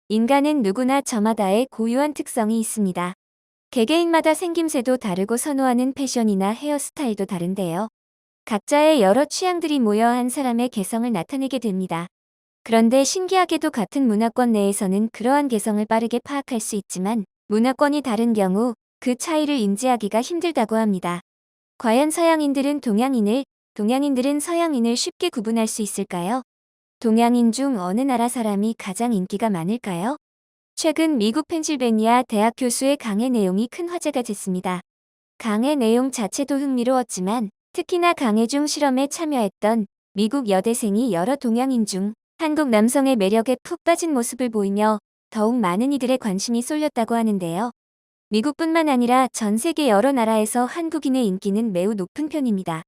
인간은 누구나 저마다의 고유한 특성이 있습니다. 개개인마다 생김새도 다르고 선호하는 패션이나 헤어스타일도 다른데요. 각자의 여러 취향들이 모여 한 사람의 개성을 나타내게 됩니다. 그런데 신기하게도 같은 문화권 내에서는 그러한 개성을 빠르게 파악할 수 있지만 문화권이 다른 경우 그 차이를 인지하기가 힘들다고 합니다. 과연 서양인들은 동양인들은 서양인을 쉽게 구분할 수 있을까요? 동양인 중 어느 나라 사람이 가장 인기가 많을까요? 최근 미국 펜실베니아 대학 교수의 강의 내용이 큰 화제가 됐습니다. 강의 내용 자체도 흥미로웠지만 특히나 강의 중 실험에 참여했던 미국 여대생이 여러 동양인 중 한국 남성의 매력에 푹 빠진 모습을 보이며 더욱 많은 이들의 관심이 쏠렸다고 하는데요. 미국뿐만 아니라 전 세계 여러 나라에서 한국인의 인기는 매우 높은 편입니다.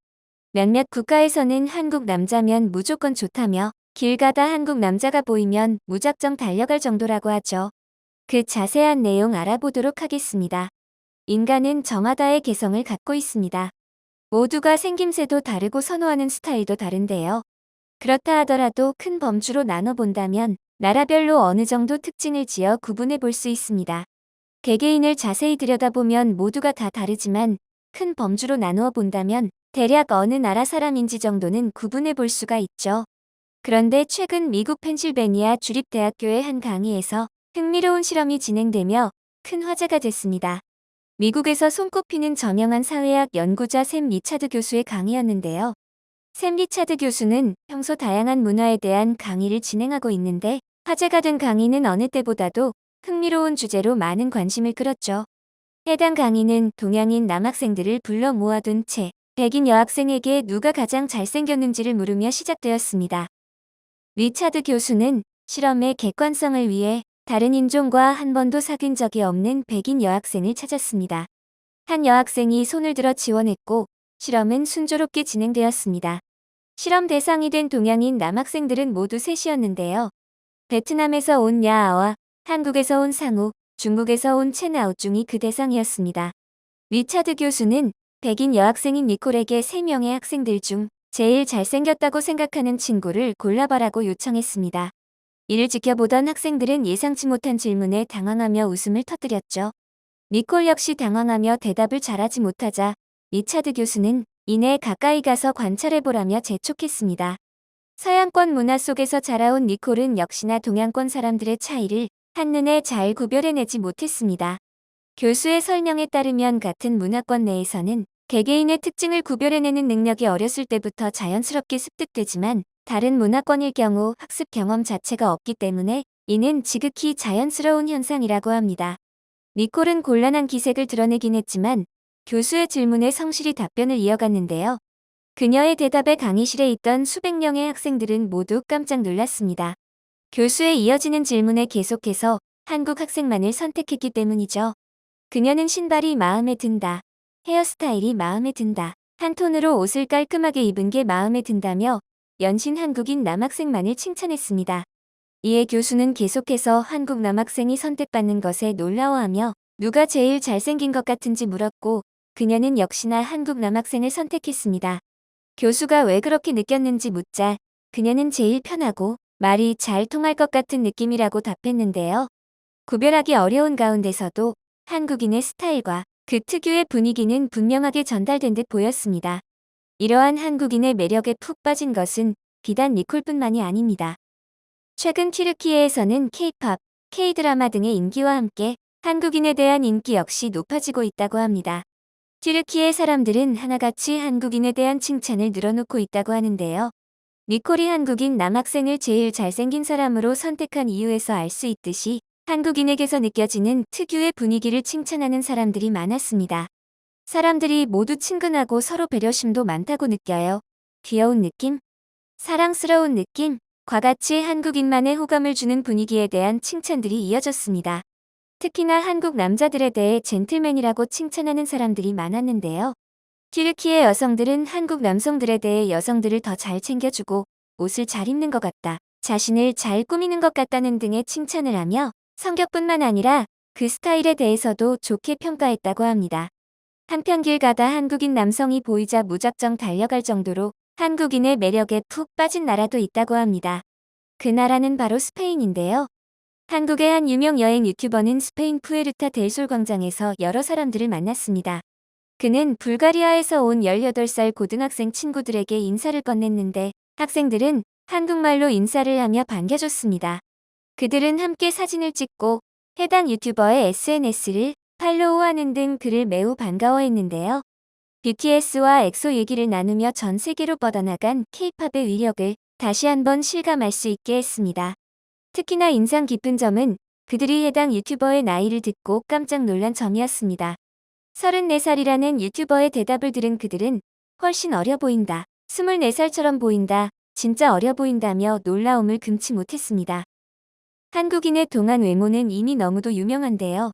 몇몇 국가에서는 한국 남자면 무조건 좋다며 길 가다 한국 남자가 보이면 무작정 달려갈 정도라고 하죠. 그 자세한 내용 알아보도록 하겠습니다. 인간은 저마다의 개성을 갖고 있습니다. 모두가 생김새도 다르고 선호하는 스타일도 다른데요. 그렇다 하더라도 큰 범주로 나눠본다면 나라별로 어느 정도 특징을 지어 구분해 볼 수 있습니다. 개개인을 자세히 들여다보면 모두가 다 다르지만 큰 범주로 나누어 본다면 대략 어느 나라 사람인지 정도는 구분해 볼 수가 있죠. 그런데 최근 미국 펜실베니아 주립대학교의 한 강의에서 흥미로운 실험이 진행되며 큰 화제가 됐습니다. 미국에서 손꼽히는 저명한 사회학 연구자 샘 리차드 교수의 강의였는데요. 샘 리차드 교수는 평소 다양한 문화에 대한 강의를 진행하고 있는데 화제가 된 강의는 어느 때보다도 흥미로운 주제로 많은 관심을 끌었죠. 해당 강의는 동양인 남학생들을 불러 모아둔 채 백인 여학생에게 누가 가장 잘생겼는지를 물으며 시작되었습니다. 리차드 교수는 실험의 객관성을 위해 다른 인종과 한 번도 사귄 적이 없는 백인 여학생을 찾았습니다. 한 여학생이 손을 들어 지원했고 실험은 순조롭게 진행되었습니다. 실험 대상이 된 동양인 남학생들은 모두 셋이었는데요. 베트남에서 온 야아와 한국에서 온 상우, 중국에서 온 첸아우 중이 그 대상이었습니다. 리차드 교수는 백인 여학생인 니콜에게 3명의 학생들 중 제일 잘생겼다고 생각하는 친구를 골라봐라고 요청했습니다. 이를 지켜보던 학생들은 예상치 못한 질문에 당황하며 웃음을 터뜨렸죠. 니콜 역시 당황하며 대답을 잘하지 못하자 리차드 교수는 이내 가까이 가서 관찰해보라며 재촉했습니다. 서양권 문화 속에서 자라온 니콜은 역시나 동양권 사람들의 차이를 한눈에 잘 구별해내지 못했습니다. 교수의 설명에 따르면 같은 문화권 내에서는 개개인의 특징을 구별해내는 능력이 어렸을 때부터 자연스럽게 습득되지만 다른 문화권일 경우 학습 경험 자체가 없기 때문에 이는 지극히 자연스러운 현상이라고 합니다. 니콜은 곤란한 기색을 드러내긴 했지만 교수의 질문에 성실히 답변을 이어갔는데요. 그녀의 대답에 강의실에 있던 수백 명의 학생들은 모두 깜짝 놀랐습니다. 교수의 이어지는 질문에 계속해서 한국 학생만을 선택했기 때문이죠. 그녀는 신발이 마음에 든다. 헤어스타일이 마음에 든다. 한 톤으로 옷을 깔끔하게 입은 게 마음에 든다며 연신 한국인 남학생만을 칭찬했습니다. 이에 교수는 계속해서 한국 남학생이 선택받는 것에 놀라워하며 누가 제일 잘생긴 것 같은지 물었고 그녀는 역시나 한국 남학생을 선택했습니다. 교수가 왜 그렇게 느꼈는지 묻자 그녀는 제일 편하고 말이 잘 통할 것 같은 느낌이라고 답했는데요. 구별하기 어려운 가운데서도 한국인의 스타일과 그 특유의 분위기는 분명하게 전달된 듯 보였습니다. 이러한 한국인의 매력에 푹 빠진 것은 비단 니콜뿐만이 아닙니다. 최근 튀르키예에서는 K-팝, K-드라마 등의 인기와 함께 한국인에 대한 인기 역시 높아지고 있다고 합니다. 튀르키예 사람들은 하나같이 한국인에 대한 칭찬을 늘어놓고 있다고 하는데요. 니콜이 한국인 남학생을 제일 잘생긴 사람으로 선택한 이유에서 알 수 있듯이 한국인에게서 느껴지는 특유의 분위기를 칭찬하는 사람들이 많았습니다. 사람들이 모두 친근하고 서로 배려심도 많다고 느껴요. 귀여운 느낌? 사랑스러운 느낌? 과 같이 한국인만의 호감을 주는 분위기에 대한 칭찬들이 이어졌습니다. 특히나 한국 남자들에 대해 젠틀맨이라고 칭찬하는 사람들이 많았는데요. 튀르키예 여성들은 한국 남성들에 대해 여성들을 더 잘 챙겨주고 옷을 잘 입는 것 같다, 자신을 잘 꾸미는 것 같다는 등의 칭찬을 하며 성격뿐만 아니라 그 스타일에 대해서도 좋게 평가했다고 합니다. 한편 길 가다 한국인 남성이 보이자 무작정 달려갈 정도로 한국인의 매력에 푹 빠진 나라도 있다고 합니다. 그 나라는 바로 스페인인데요. 한국의 한 유명 여행 유튜버는 스페인 푸에르타 델솔 광장에서 여러 사람들을 만났습니다. 그는 불가리아에서 온 18살 고등학생 친구들에게 인사를 건넸는데 학생들은 한국말로 인사를 하며 반겨줬습니다. 그들은 함께 사진을 찍고 해당 유튜버의 SNS를 팔로우하는 등 그를 매우 반가워했는데요. BTS와 엑소 얘기를 나누며 전 세계로 뻗어나간 K-팝의 위력을 다시 한번 실감할 수 있게 했습니다. 특히나 인상 깊은 점은 그들이 해당 유튜버의 나이를 듣고 깜짝 놀란 점이었습니다. 34살이라는 유튜버의 대답을 들은 그들은 훨씬 어려 보인다, 24살처럼 보인다, 진짜 어려 보인다며 놀라움을 금치 못했습니다. 한국인의 동안 외모는 이미 너무도 유명한데요.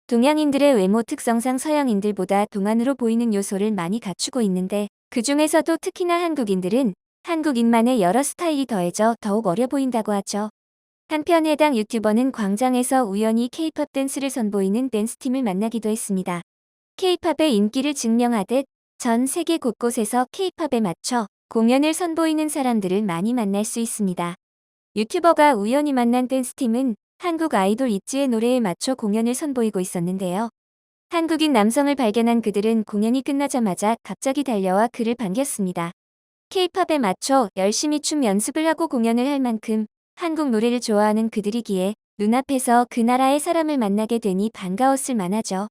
동양인들의 외모 특성상 서양인들보다 동안으로 보이는 요소를 많이 갖추고 있는데 그 중에서도 특히나 한국인들은 한국인만의 여러 스타일이 더해져 더욱 어려 보인다고 하죠. 한편 해당 유튜버는 광장에서 우연히 K-팝 댄스를 선보이는 댄스팀을 만나기도 했습니다. K-팝의 인기를 증명하듯 전 세계 곳곳에서 K-팝에 맞춰 공연을 선보이는 사람들을 많이 만날 수 있습니다. 유튜버가 우연히 만난 댄스팀은 한국 아이돌 있지의 노래에 맞춰 공연을 선보이고 있었는데요. 한국인 남성을 발견한 그들은 공연이 끝나자마자 갑자기 달려와 그를 반겼습니다. K-팝에 맞춰 열심히 춤 연습을 하고 공연을 할 만큼 한국 노래를 좋아하는 그들이기에 눈앞에서 그 나라의 사람을 만나게 되니 반가웠을 만하죠.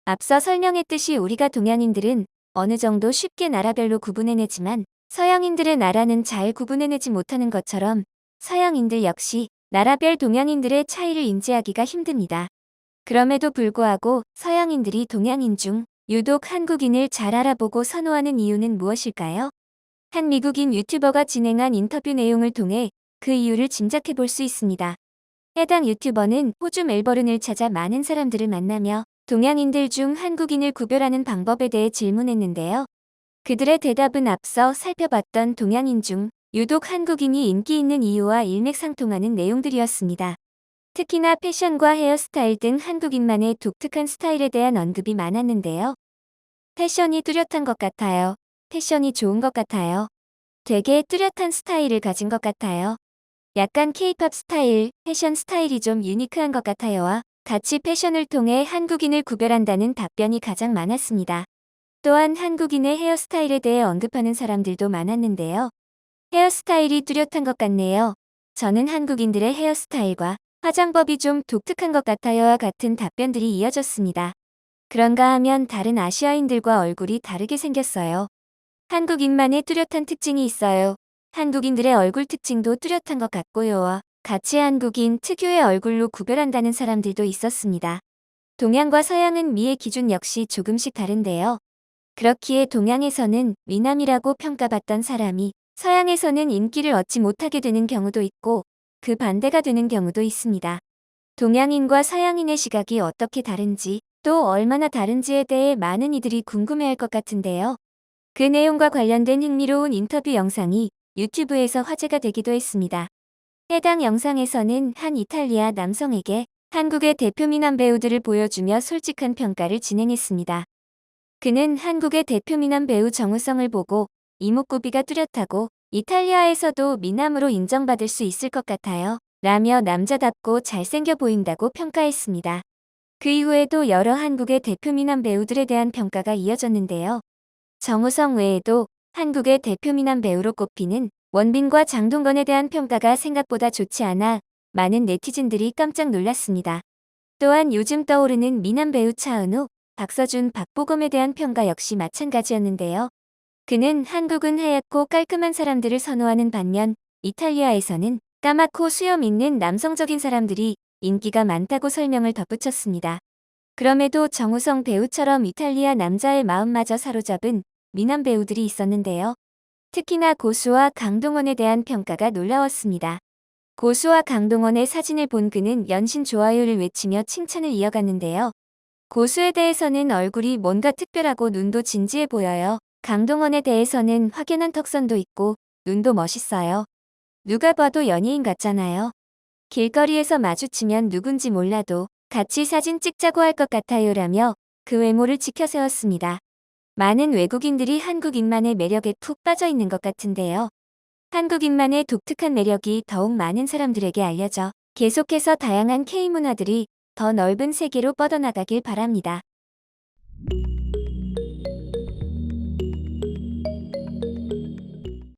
앞서 설명했듯이 우리가 동양인들은 어느 정도 쉽게 나라별로 구분해내지만 서양인들의 나라는 잘 구분해내지 못하는 것처럼 서양인들 역시 나라별 동양인들의 차이를 인지하기가 힘듭니다. 그럼에도 불구하고 서양인들이 동양인 중 유독 한국인을 잘 알아보고 선호하는 이유는 무엇일까요? 한 미국인 유튜버가 진행한 인터뷰 내용을 통해 그 이유를 짐작해 볼 수 있습니다. 해당 유튜버는 호주 멜버른을 찾아 많은 사람들을 만나며 동양인들 중 한국인을 구별하는 방법에 대해 질문했는데요. 그들의 대답은 앞서 살펴봤던 동양인 중 유독 한국인이 인기 있는 이유와 일맥상통하는 내용들이었습니다. 특히나 패션과 헤어스타일 등 한국인만의 독특한 스타일에 대한 언급이 많았는데요. 패션이 뚜렷한 것 같아요. 패션이 좋은 것 같아요. 되게 뚜렷한 스타일을 가진 것 같아요. 약간 K-팝 스타일, 패션 스타일이 좀 유니크한 것 같아요와 같이 패션을 통해 한국인을 구별한다는 답변이 가장 많았습니다. 또한 한국인의 헤어스타일에 대해 언급하는 사람들도 많았는데요. 헤어스타일이 뚜렷한 것 같네요. 저는 한국인들의 헤어스타일과 화장법이 좀 독특한 것 같아요와 같은 답변들이 이어졌습니다. 그런가 하면 다른 아시아인들과 얼굴이 다르게 생겼어요. 한국인만의 뚜렷한 특징이 있어요. 한국인들의 얼굴 특징도 뚜렷한 것 같고요와 같이 한국인 특유의 얼굴로 구별한다는 사람들도 있었습니다. 동양과 서양은 미의 기준 역시 조금씩 다른데요. 그렇기에 동양에서는 미남이라고 평가받던 사람이 서양에서는 인기를 얻지 못하게 되는 경우도 있고 그 반대가 되는 경우도 있습니다. 동양인과 서양인의 시각이 어떻게 다른지 또 얼마나 다른지에 대해 많은 이들이 궁금해할 것 같은데요. 그 내용과 관련된 흥미로운 인터뷰 영상이 유튜브에서 화제가 되기도 했습니다. 해당 영상에서는 한 이탈리아 남성에게 한국의 대표 미남 배우들을 보여주며 솔직한 평가를 진행했습니다. 그는 한국의 대표 미남 배우 정우성을 보고 이목구비가 뚜렷하고 이탈리아에서도 미남으로 인정받을 수 있을 것 같아요 라며 남자답고 잘생겨 보인다고 평가했습니다. 그 이후에도 여러 한국의 대표 미남 배우들에 대한 평가가 이어졌는데요. 정우성 외에도 한국의 대표 미남 배우로 꼽히는 원빈과 장동건에 대한 평가가 생각보다 좋지 않아 많은 네티즌들이 깜짝 놀랐습니다. 또한 요즘 떠오르는 미남 배우 차은우, 박서준, 박보검에 대한 평가 역시 마찬가지였는데요. 그는 한국은 하얗고 깔끔한 사람들을 선호하는 반면 이탈리아에서는 까맣고 수염 있는 남성적인 사람들이 인기가 많다고 설명을 덧붙였습니다. 그럼에도 정우성 배우처럼 이탈리아 남자의 마음마저 사로잡은 미남 배우들이 있었는데요. 특히나 고수와 강동원에 대한 평가가 놀라웠습니다. 고수와 강동원의 사진을 본 그는 연신 좋아요를 외치며 칭찬을 이어갔는데요. 고수에 대해서는 얼굴이 뭔가 특별하고 눈도 진지해 보여요. 강동원에 대해서는 확연한 턱선도 있고 눈도 멋있어요. 누가 봐도 연예인 같잖아요. 길거리에서 마주치면 누군지 몰라도 같이 사진 찍자고 할 것 같아요 라며 그 외모를 지켜세웠습니다. 많은 외국인들이 한국인만의 매력에 푹 빠져 있는 것 같은데요. 한국인만의 독특한 매력이 더욱 많은 사람들에게 알려져 계속해서 다양한 K 문화들이 더 넓은 세계로 뻗어나가길 바랍니다.